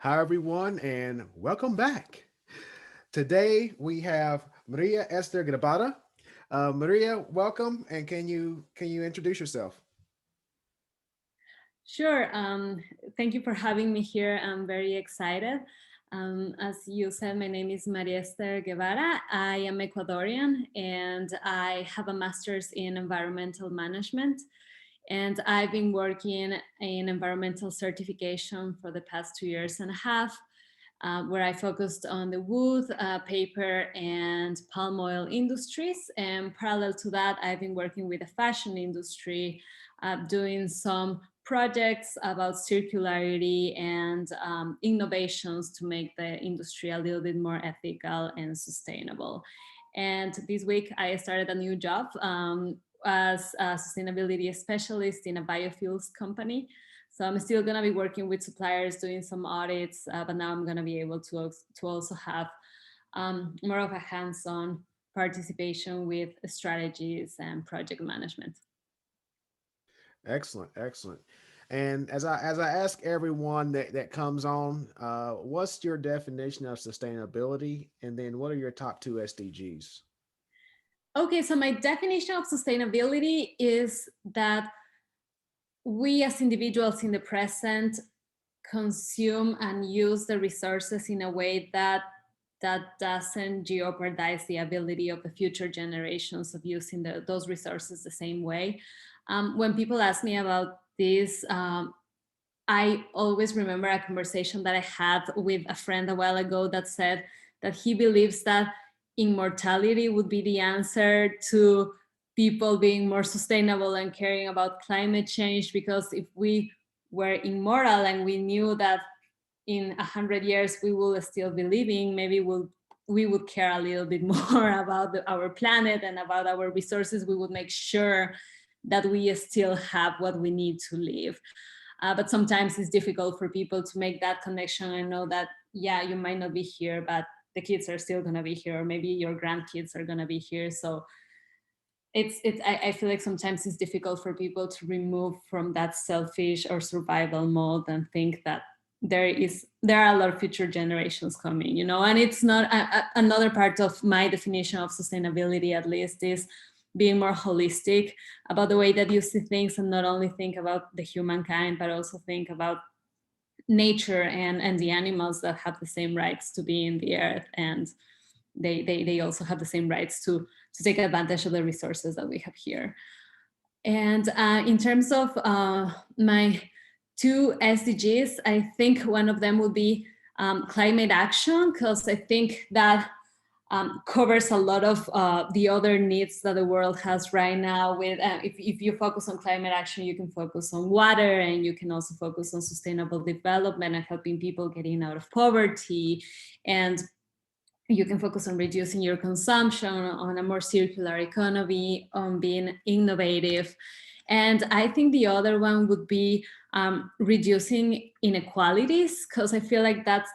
Hi, everyone, and welcome back. Today we have Maria Esther Guevara. Maria, welcome, and can you introduce yourself? Sure. Thank you for having me here. I'm very excited. As you said, my name is Maristher Guevara. I am Ecuadorian and I have a master's in environmental management. And I've been working in environmental certification for the past 2 years and a half, where I focused on the wood, paper, and palm oil industries. And parallel to that, I've been working with the fashion industry, doing some projects about circularity and innovations to make the industry a little bit more ethical and sustainable. And this week, I started a new job as a sustainability specialist in a biofuels company. So I'm still going to be working with suppliers, doing some audits, but now I'm going to be able to also have more of a hands-on participation with strategies and project management. Excellent, excellent. And as I ask everyone that comes on, what's your definition of sustainability, and then what are your top two SDGs? Okay, so my definition of sustainability is that we as individuals in the present consume and use the resources in a way that doesn't jeopardize the ability of the future generations of using those resources the same way. When people ask me about this, I always remember a conversation that I had with a friend a while ago that said that he believes that immortality would be the answer to people being more sustainable and caring about climate change. Because if we were immortal and we knew that in 100 years we will still be living, maybe we would care a little bit more about our planet and about our resources. We would make sure that we still have what we need to live. But sometimes it's difficult for people to make that connection and know that, yeah, you might not be here, but the kids are still going to be here, or maybe your grandkids are going to be here. So I feel like sometimes it's difficult for people to remove from that selfish or survival mode and think that there are a lot of future generations coming, and it's not another part of my definition of sustainability, at least, is being more holistic about the way that you see things, and not only think about the humankind but also think about nature and the animals that have the same rights to be in the earth, and they also have the same rights to take advantage of the resources that we have here. And in terms of my two SDGs, I think one of them would be climate action, because I think that covers a lot of the other needs that the world has right now. With if you focus on climate action, you can focus on water, and you can also focus on sustainable development and helping people getting out of poverty, and you can focus on reducing your consumption, on a more circular economy, on being innovative. And I think the other one would be reducing inequalities, because I feel like that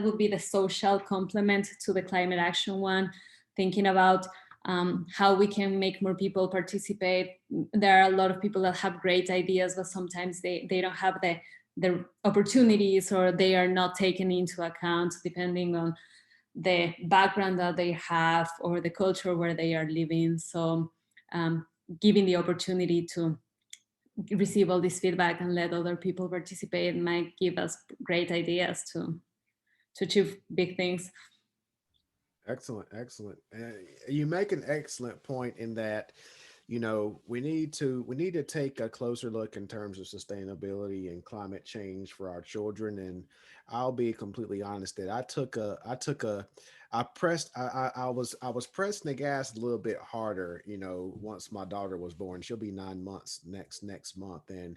would be the social complement to the climate action one, thinking about how we can make more people participate. There are a lot of people that have great ideas, but sometimes they don't have the opportunities, or they are not taken into account depending on the background that they have or the culture where they are living. So um, giving the opportunity to receive all this feedback and let other people participate might give us great ideas to achieve big things. Excellent, excellent. You make an excellent point in that, we need to take a closer look in terms of sustainability and climate change for our children. And I'll be completely honest that I pressed I was pressing the gas a little bit harder, once my daughter was born. She'll be 9 months next month. And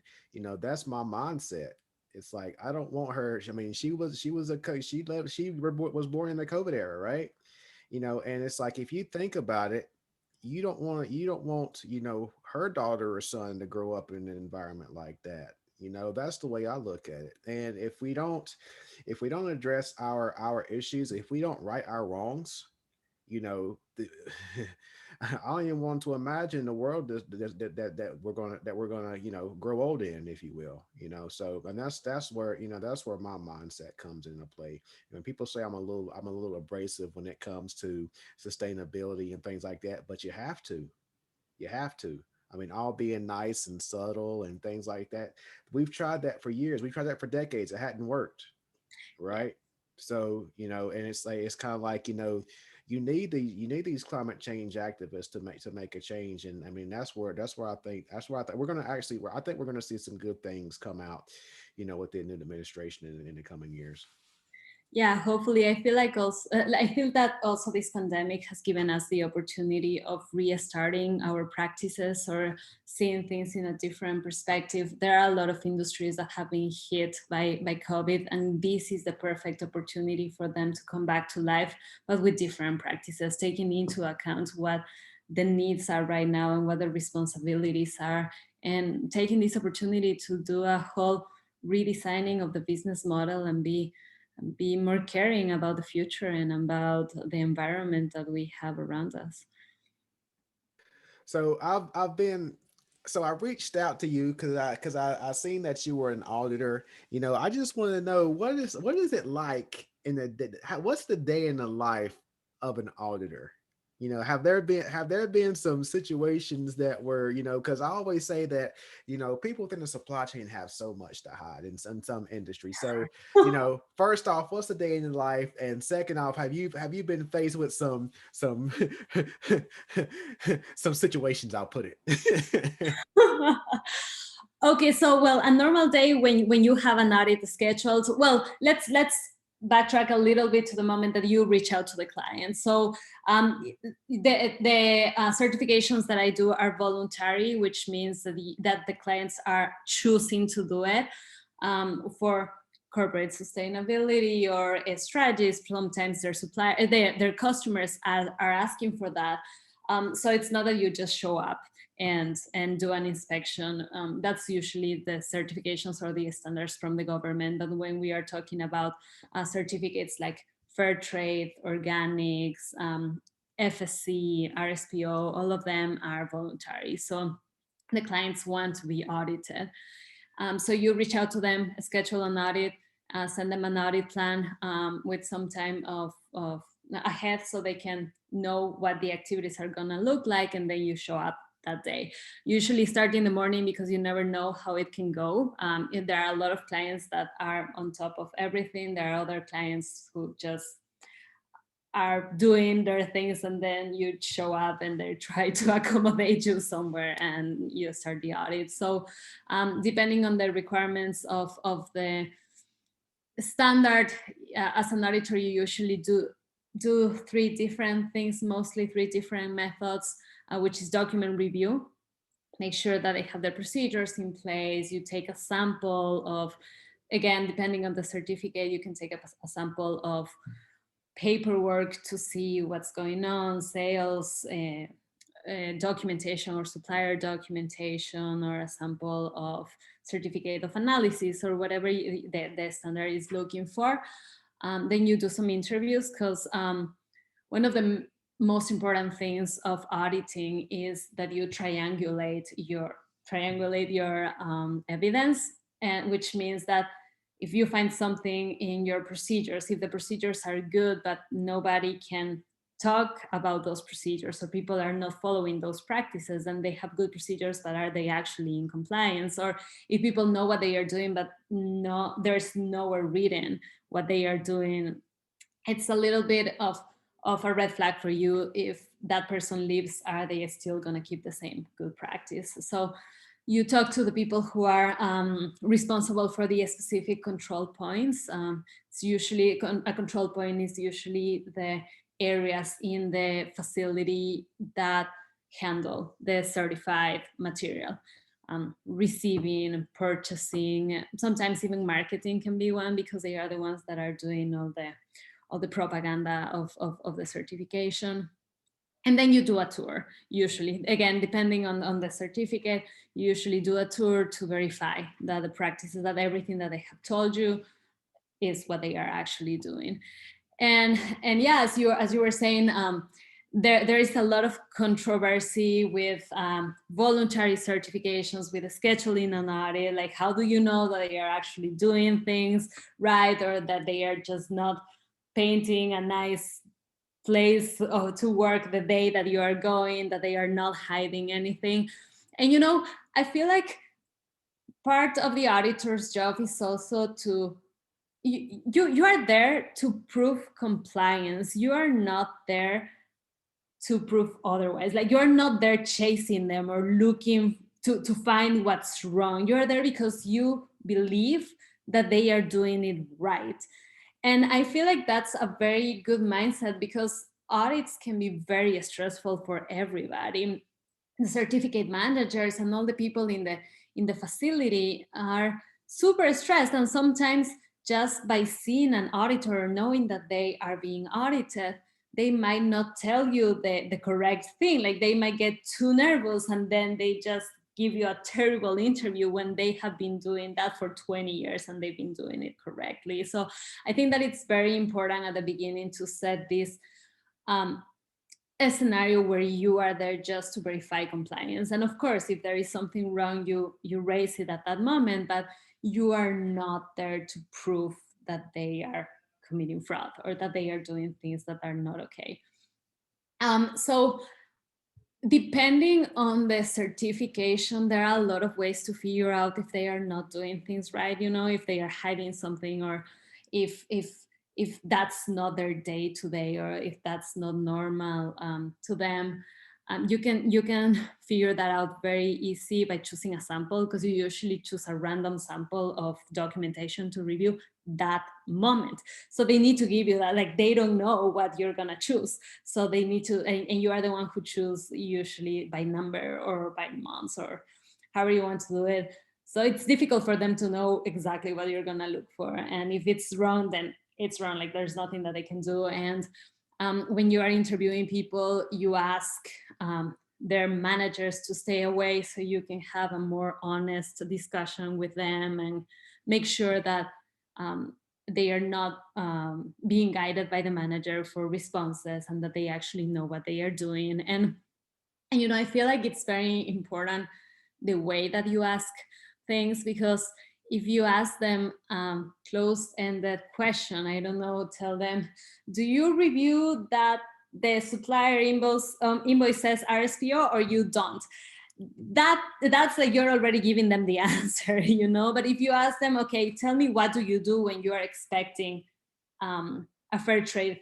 that's my mindset. It's like I don't want her. I mean, she was was born in the COVID era, right? And it's like if you think about it, you don't want her daughter or son to grow up in an environment like that. That's the way I look at it. And if we don't address our issues, if we don't right our wrongs, you know the, I don't even want to imagine the world that we're gonna grow old in, if you will. So, and that's where that's where my mindset comes into play. When people say I'm a little abrasive when it comes to sustainability and things like that, but you have to. I mean, all being nice and subtle and things like that. We've tried that for years. We've tried that for decades. It hadn't worked, Yeah. right? So, and it's like it's kind of like, you need these climate change activists to make a change. And I mean, that's where I think we're gonna actually I think we're gonna see some good things come out, with the new administration in the coming years. Yeah, hopefully. I feel like also I feel that also this pandemic has given us the opportunity of restarting our practices or seeing things in a different perspective. There are a lot of industries that have been hit by COVID, and this is the perfect opportunity for them to come back to life, but with different practices, taking into account what the needs are right now and what the responsibilities are, and taking this opportunity to do a whole redesigning of the business model and be more caring about the future and about the environment that we have around us. So I reached out to you because I seen that you were an auditor. I just want to know what is it like what's the day in the life of an auditor? Have there been some situations that were, because I always say that, people within the supply chain have so much to hide in some industries. So, first off, what's the day in your life? And second off, have you been faced with some some situations, I'll put it. Okay, so well, a normal day when you have an audit scheduled. Well, let's backtrack a little bit to the moment that you reach out to the client. So the certifications that I do are voluntary, which means that the clients are choosing to do it for corporate sustainability or strategies. Sometimes their customers are asking for that. So it's not that you just show up and do an inspection. That's usually the certifications or the standards from the government. But when we are talking about certificates like fair trade, organics, FSC, RSPO, all of them are voluntary. So the clients want to be audited. So you reach out to them, schedule an audit, send them an audit plan with some time of ahead so they can know what the activities are gonna look like, and then you show up that day. Usually start in the morning because you never know how it can go. If there are a lot of clients that are on top of everything, there are other clients who just are doing their things, and then you show up and they try to accommodate you somewhere and you start the audit. So depending on the requirements of the standard, as an auditor you usually do three different things, mostly three different methods, which is document review. Make sure that they have the procedures in place. You take a sample of, again, depending on the certificate, you can take a sample of paperwork to see what's going on, sales, documentation or supplier documentation, or a sample of certificate of analysis or whatever the standard is looking for. Then you do some interviews because one of the most important things of auditing is that you triangulate your evidence, and which means that if you find something in your procedures, if the procedures are good but nobody can talk about those procedures, so people are not following those practices, and they have good procedures, but are they actually in compliance? Or if people know what they are doing but no, there's nowhere written what they are doing, it's a little bit of a red flag for you. If that person leaves, are they still going to keep the same good practice? So you talk to the people who are responsible for the specific control points. It's usually a control point is usually the areas in the facility that handle the certified material. Receiving, purchasing, sometimes even marketing can be one, because they are the ones that are doing all the propaganda of the certification. And then you do a tour, usually, again, depending on the certificate. You usually do a tour to verify that the practices, that everything that they have told you is what they are actually doing. And yeah, as you were saying, there is a lot of controversy with voluntary certifications, with the scheduling on audit. Like, how do you know that they are actually doing things right, or that they are just not painting a nice place to work the day that you are going, that they are not hiding anything? And I feel like part of the auditor's job is also to you are there to prove compliance. You are not there to prove otherwise. Like, you're not there chasing them or looking to find what's wrong. You're there because you believe that they are doing it right. And I feel like that's a very good mindset, because audits can be very stressful for everybody. The certificate managers and all the people in the facility are super stressed, and sometimes just by seeing an auditor or knowing that they are being audited, they might not tell you the correct thing. Like, they might get too nervous, and then they just give you a terrible interview when they have been doing that for 20 years and they've been doing it correctly. So I think that it's very important at the beginning to set this um, a scenario where you are there just to verify compliance. And of course, if there is something wrong, you raise it at that moment, but you are not there to prove that they are committing fraud or that they are doing things that are not okay. So depending on the certification, there are a lot of ways to figure out if they are not doing things right, if they are hiding something, or if that's not their day to day, or if that's not normal to them. You can figure that out very easy by choosing a sample, because you usually choose a random sample of documentation to review that moment. So they need to give you that. Like, they don't know what you're gonna choose, so they need to, and you are the one who choose, usually by number or by months or however you want to do it. So it's difficult for them to know exactly what you're gonna look for, and if it's wrong, then it's wrong. Like, there's nothing that they can do. And when you are interviewing people, you ask their managers to stay away, so you can have a more honest discussion with them and make sure that they are not being guided by the manager for responses, and that they actually know what they are doing. And I feel like it's very important the way that you ask things, because if you ask them closed-ended question, I don't know, tell them, do you review that the supplier invoice says RSPO, or you don't? That's like, you're already giving them the answer. But if you ask them, okay, tell me, what do you do when you are expecting a fair trade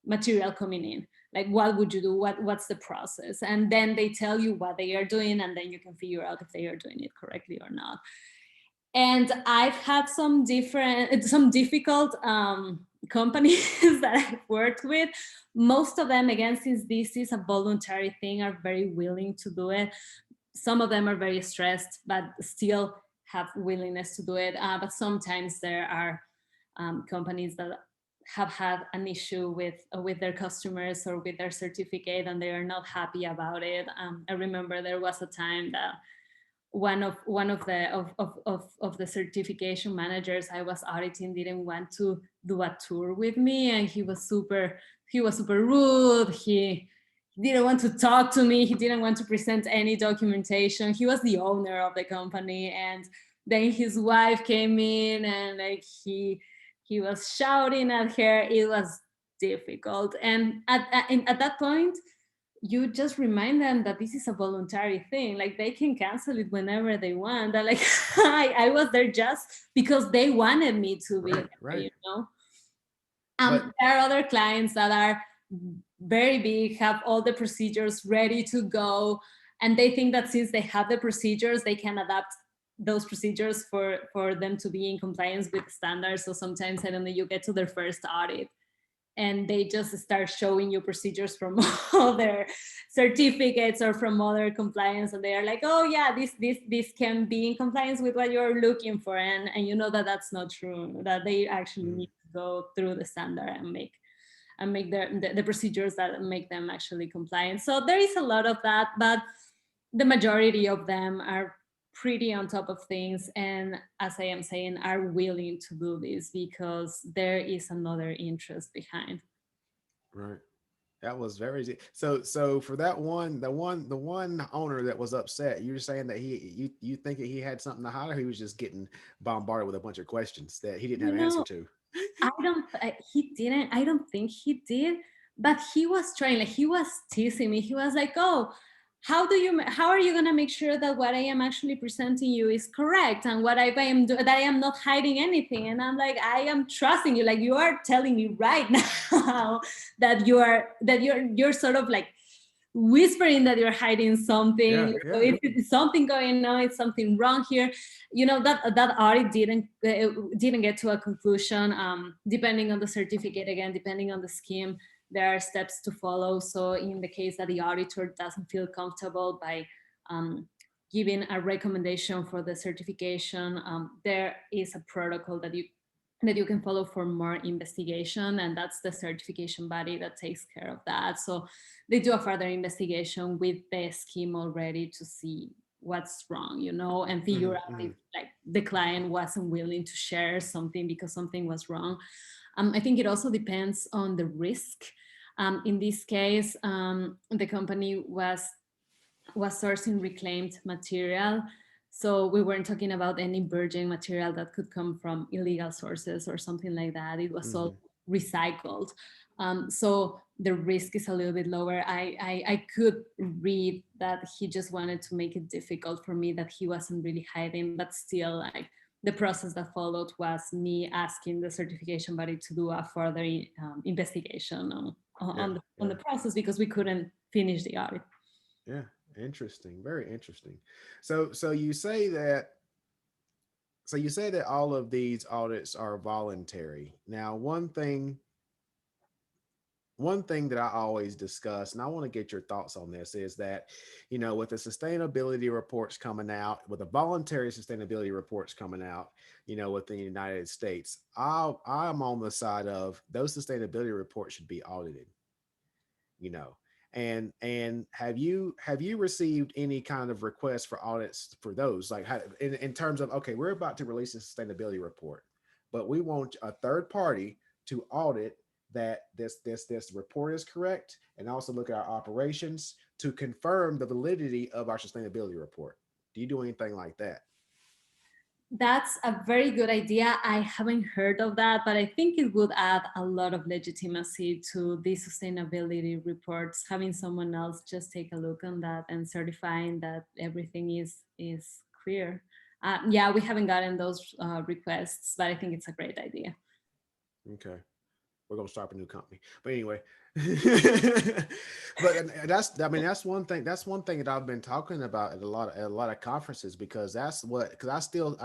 material coming in? Like, what would you do? What's the process? And then they tell you what they are doing, and then you can figure out if they are doing it correctly or not. And I've had some difficult companies that I've worked with. Most of them, again, since this is a voluntary thing, are very willing to do it. Some of them are very stressed, but still have willingness to do it. But sometimes there are companies that have had an issue with their customers or with their certificate, and they are not happy about it. I remember there was a time that one of the certification managers I was auditing didn't want to do a tour with me, and he was super rude. He didn't want to talk to me. He didn't want to present any documentation. He was the owner of the company, and then his wife came in, and like he was shouting at her. It was difficult, and at that point, you just remind them that this is a voluntary thing. Like, they can cancel it whenever they want. And like, I was there just because they wanted me to be there, Right. But there are other clients that are very big, have all the procedures ready to go, and they think that since they have the procedures, they can adapt those procedures for them to be in compliance with standards. So sometimes, I don't know, you get to their first audit, and they just start showing you procedures from other certificates or from other compliance, and they are like, oh yeah, this can be in compliance with what you're looking for. And you know that that's not true, that they actually mm, need to go through the standard and make the procedures that make them actually compliant. So there is a lot of that, but the majority of them are pretty on top of things, and as I am saying, are willing to do this because there is another interest behind. right. That was very so for that one, the one owner that was upset. You were saying that you think that he had something to hide, or he was just getting bombarded with a bunch of questions that he didn't have You an answer know, to. he didn't, I don't think he did, but he was trying, like he was teasing me. He was like, oh, how are you going to make sure that what I am actually presenting you is correct, and what I am that I am not hiding anything? And I'm like, I am trusting you, like you are telling me right now that you're sort of like whispering that you're hiding something. Yeah, So yeah. it's something going on, it's something wrong here. You know, that audit didn't get to a conclusion. Depending on the certificate, again, depending on the scheme, there are steps to follow. So in the case that the auditor doesn't feel comfortable by um, giving a recommendation for the certification, there is a protocol that you can follow for more investigation, and that's the certification body that takes care of that. So they do a further investigation with the scheme already to see what's wrong, you know, and figure Hmm, out if hmm. like the client wasn't willing to share something because something was wrong. I think it also depends on the risk. In this case, the company was sourcing reclaimed material. So we weren't talking about any virgin material that could come from illegal sources or something like that. It was all Hmm. recycled. So the risk is a little bit lower. I could read that he just wanted to make it difficult for me, that he wasn't really hiding, but still, like the process that followed was me asking the certification body to do a further investigation Yeah, on yeah, the process because we couldn't finish the audit. yeah. Interesting, very interesting. So you say that all of these audits are voluntary. Now, one thing that I always discuss, and I want to get your thoughts on this, is that, with the sustainability reports coming out, with the voluntary sustainability reports coming out, within the United States, I'm on the side of those sustainability reports should be audited. You know, and have you received any kind of request for audits for those? Like, in terms of, okay, we're about to release a sustainability report, but we want a third party to audit that this report is correct, and also look at our operations to confirm the validity of our sustainability report. Do you do anything like that? That's a very good idea. I haven't heard of that, but I think it would add a lot of legitimacy to the sustainability reports. Having someone else just take a look on that and certifying that everything is clear. Yeah, we haven't gotten those requests, but I think it's a great idea. Okay. We're gonna start a new company. But anyway, but that's one thing. That's one thing that I've been talking about at a lot of conferences, because because I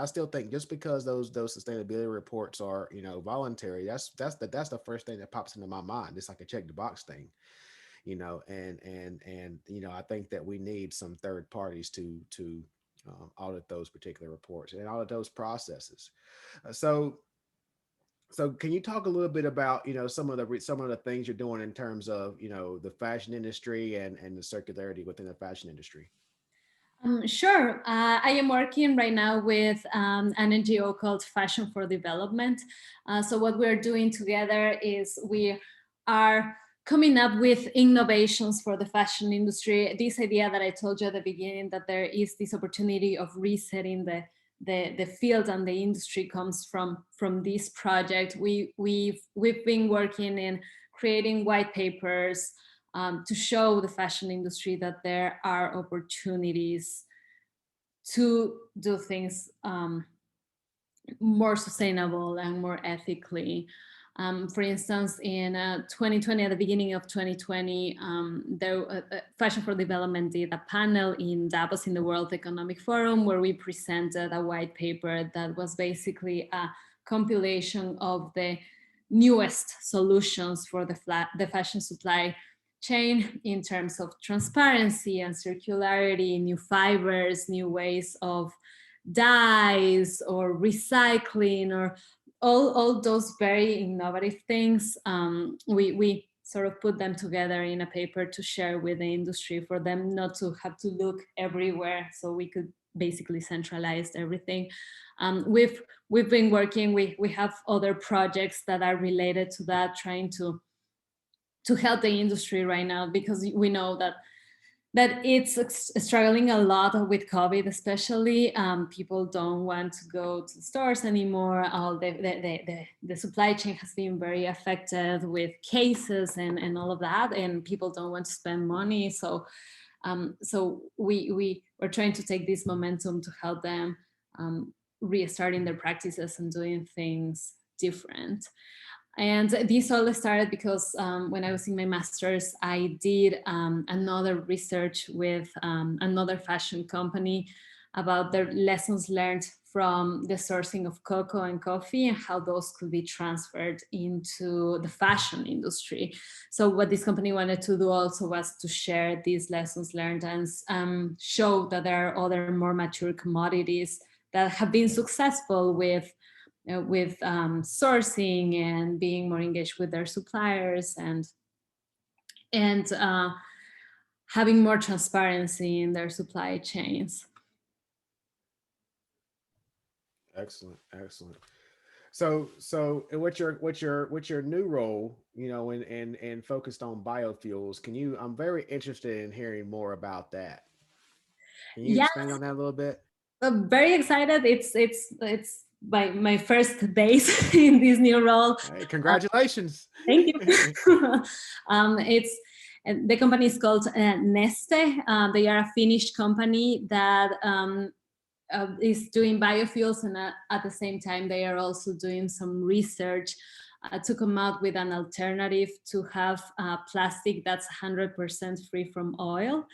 still think, just because those sustainability reports are, voluntary, that's the first thing that pops into my mind. It's like a check the box thing, and I think that we need some third parties to audit those particular reports and audit those processes. So can you talk a little bit about, some of the things you're doing in terms of, the fashion industry and the circularity within the fashion industry? Sure. I am working right now with an NGO called Fashion for Development. So, what we're doing together is we are coming up with innovations for the fashion industry. This idea that I told you at the beginning, that there is this opportunity of resetting the field and the industry, comes from this project. We've been working in creating white papers to show the fashion industry that there are opportunities to do things more sustainable and more ethically. For instance, in 2020, at the beginning of 2020, Fashion for Development did a panel in Davos in the World Economic Forum, where we presented a white paper that was basically a compilation of the newest solutions for the fashion supply chain in terms of transparency and circularity, new fibers, new ways of dyes or recycling, or all those very innovative things. We sort of put them together in a paper to share with the industry, for them not to have to look everywhere, so we could basically centralize everything. We've been working, we have other projects that are related to that, trying to to help the industry right now, because we know that it's struggling a lot with COVID, especially. People don't want to go to stores anymore. All the supply chain has been very affected with cases and all of that, and people don't want to spend money. So we're trying to take this momentum to help them restarting their practices and doing things different. And this all started because when I was in my master's, I did another research with another fashion company about the lessons learned from the sourcing of cocoa and coffee and how those could be transferred into the fashion industry. So what this company wanted to do also was to share these lessons learned and show that there are other more mature commodities that have been successful with sourcing and being more engaged with their suppliers and having more transparency in their supply chains. Excellent, excellent. So what's your new role, and focused on biofuels? Can you I'm very interested in hearing more about that. Can you Yeah, expand on that a little bit? I'm very excited. It's my first days in this new role. Hey, Uh, congratulations. Thank you. It's the company is called Neste. They are a Finnish company that is doing biofuels, and at the same time, they are also doing some research to come out with an alternative to have plastic that's 100% free from oil.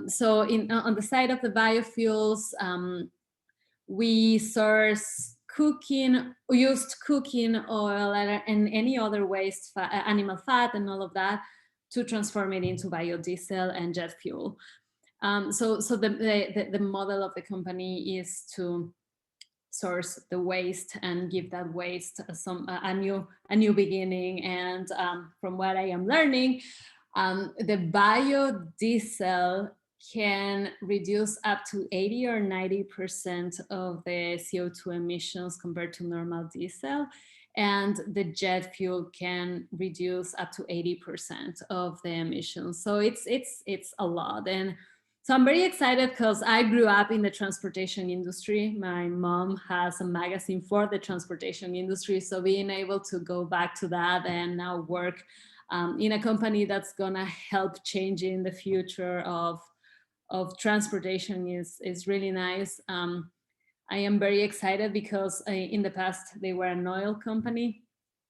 So, on the side of the biofuels, we source used cooking oil and any other waste, animal fat, and all of that to transform it into biodiesel and jet fuel. So the model of the company is to source the waste and give that waste a new beginning. And from what I am learning, the biodiesel can reduce up to 80 or 90% of the CO2 emissions compared to normal diesel. And the jet fuel can reduce up to 80% of the emissions. So it's a lot. And so I'm very excited because I grew up in the transportation industry. My mom has a magazine for the transportation industry. So being able to go back to that and now work in a company that's gonna help changing the future of transportation is really nice. I am very excited because in the past they were an oil company,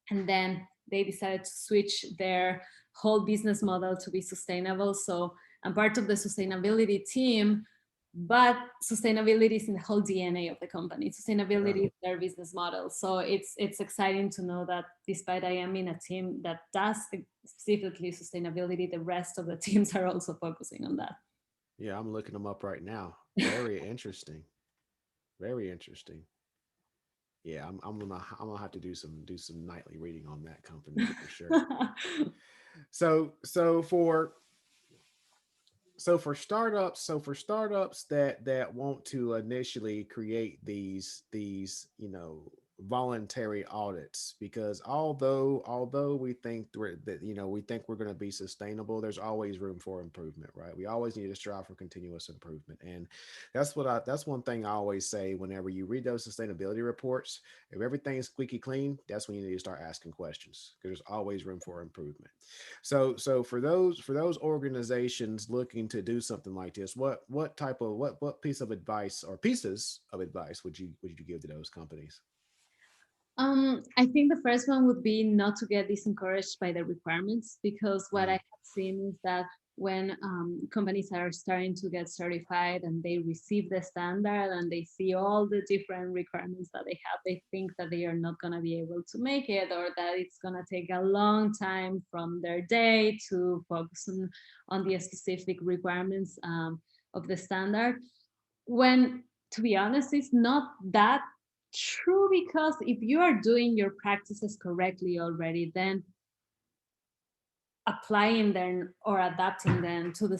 and then they decided to switch their whole business model to be sustainable. So I'm part of the sustainability team, but sustainability is in the whole DNA of the company. Yeah. Sustainability is their business model. So it's exciting to know that despite I am in a team that does specifically sustainability, the rest of the teams are also focusing on that. Yeah, I'm looking them up right now. Very interesting. Very interesting. Yeah, I'm gonna have to do some nightly reading on that company for sure. So for startups that want to initially create these voluntary audits, because although we think we're going to be sustainable, there's always room for improvement, right? We always need to strive for continuous improvement. And that's one thing I always say whenever you read those sustainability reports. If everything's squeaky clean, that's when you need to start asking questions, because there's always room for improvement. So for those organizations looking to do something like this, what piece of advice or pieces of advice would you give to those companies? I think the first one would be not to get discouraged by the requirements, because what I Mm, have seen is that when companies are starting to get certified and they receive the standard and they see all the different requirements that they have, they think that they are not going to be able to make it, or that it's going to take a long time from their day to focus on the specific requirements of the standard. When, to be honest, it's not that true, because if you are doing your practices correctly already, then applying them or adapting them to the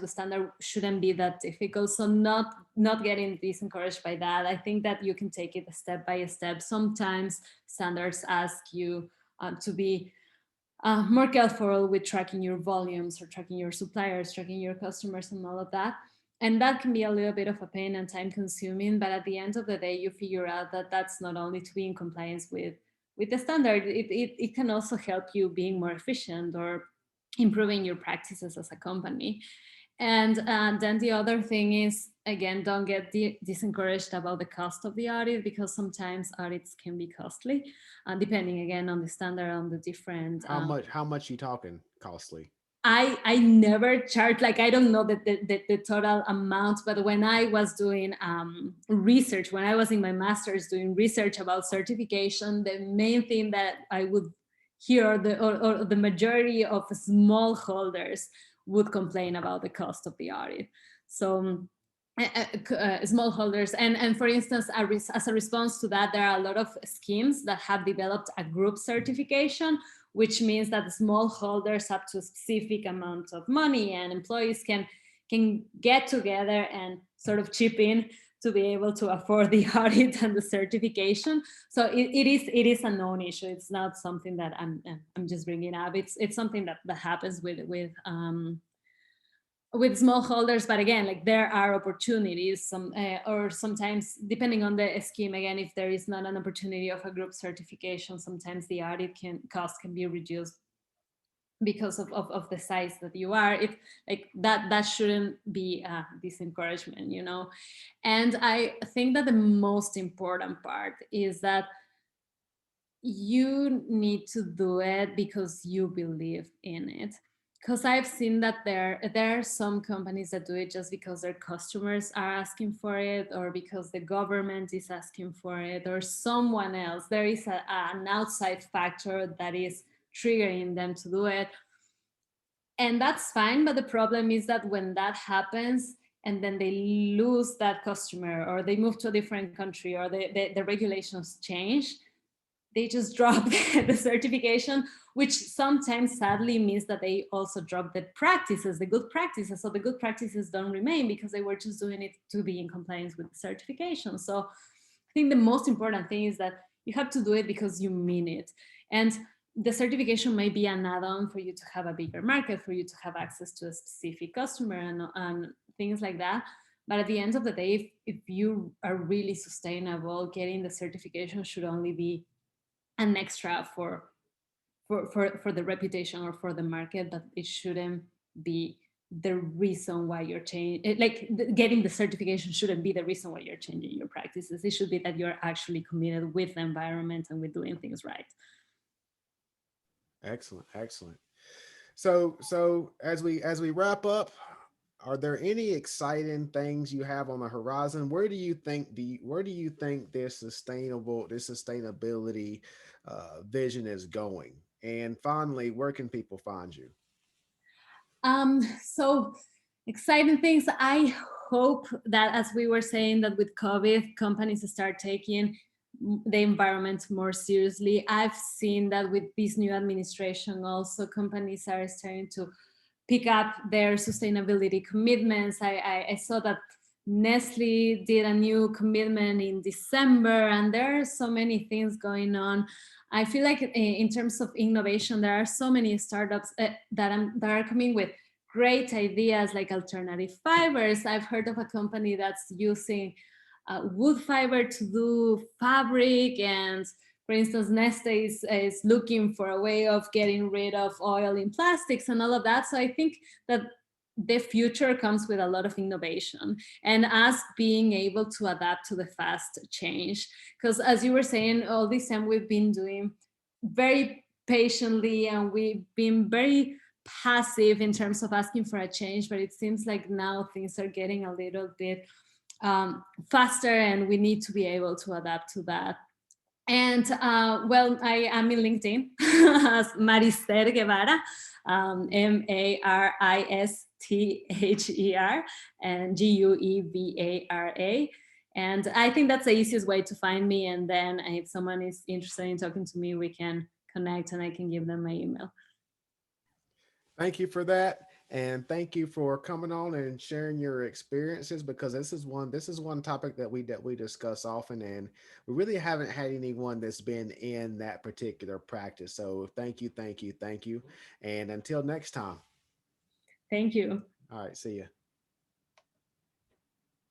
standard shouldn't be that difficult. So not getting disencouraged by that. I think that you can take it step by step. Sometimes standards ask you to be more careful with tracking your volumes or tracking your suppliers, tracking your customers, and all of that. And that can be a little bit of a pain and time consuming, but at the end of the day, you figure out that that's not only to be in compliance with the standard, it can also help you being more efficient or improving your practices as a company. And then the other thing is, again, don't get disencouraged about the cost of the audit, because sometimes audits can be costly, depending again on the standard, on the different. How much you talking costly? I never charge, like, I don't know the total amount, but when I was doing research, when I was in my master's doing research about certification, the main thing that I would hear, or the majority of smallholders would complain about the cost of the audit. So smallholders, and for instance, as a response to that, there are a lot of schemes that have developed a group certification, which means that smallholders up to a specific amount of money, and employees can get together and sort of chip in to be able to afford the audit and the certification. So it is a known issue. It's not something that I'm just bringing up. It's something that happens with smallholders. But again, like, there are opportunities, or sometimes, depending on the scheme, again, if there is not an opportunity of a group certification, sometimes the audit cost can be reduced because of the size that you are. It, like, that shouldn't be a disencouragement, and I think that the most important part is that you need to do it because you believe in it. Because I've seen that there are some companies that do it just because their customers are asking for it, or because the government is asking for it, or someone else. There is an outside factor that is triggering them to do it. And that's fine, but the problem is that when that happens, and then they lose that customer, or they move to a different country, or the regulations change, they just drop the certification, which sometimes sadly means that they also drop the practices, the good practices. So the good practices don't remain because they were just doing it to be in compliance with the certification. So I think the most important thing is that you have to do it because you mean it. And the certification may be an add-on for you to have a bigger market, for you to have access to a specific customer, and things like that. But at the end of the day, if you are really sustainable, getting the certification should only be an extra for the reputation or for the market, but it shouldn't be the reason why you're changing. Like, getting the certification shouldn't be the reason why you're changing your practices. It should be that you're actually committed with the environment and with doing things right. Excellent, excellent. So as we wrap up, are there any exciting things you have on the horizon? Where do you think this sustainability vision is going? And finally, where can people find you? So exciting things. I hope that, as we were saying, that with COVID, companies start taking the environment more seriously. I've seen that with this new administration, also companies are starting to pick up their sustainability commitments. I saw that Nestle did a new commitment in December, and there are so many things going on. I feel like in terms of innovation, there are so many startups that are coming with great ideas, like alternative fibers. I've heard of a company that's using wood fiber to do fabric, and for instance, Neste is looking for a way of getting rid of oil in plastics and all of that. So I think that the future comes with a lot of innovation, and us being able to adapt to the fast change. Because as you were saying, all this time we've been doing very patiently, and we've been very passive in terms of asking for a change, but it seems like now things are getting a little bit faster, and we need to be able to adapt to that. And well, I am in LinkedIn as Maristher Guevara, Maristher, and Guevara. And I think that's the easiest way to find me. And then if someone is interested in talking to me, we can connect, and I can give them my email. Thank you for that. And thank you for coming on and sharing your experiences, because this is one topic that we discuss often, and we really haven't had anyone that's been in that particular practice. So thank you, thank you, thank you. And until next time. Thank you. All right, see you.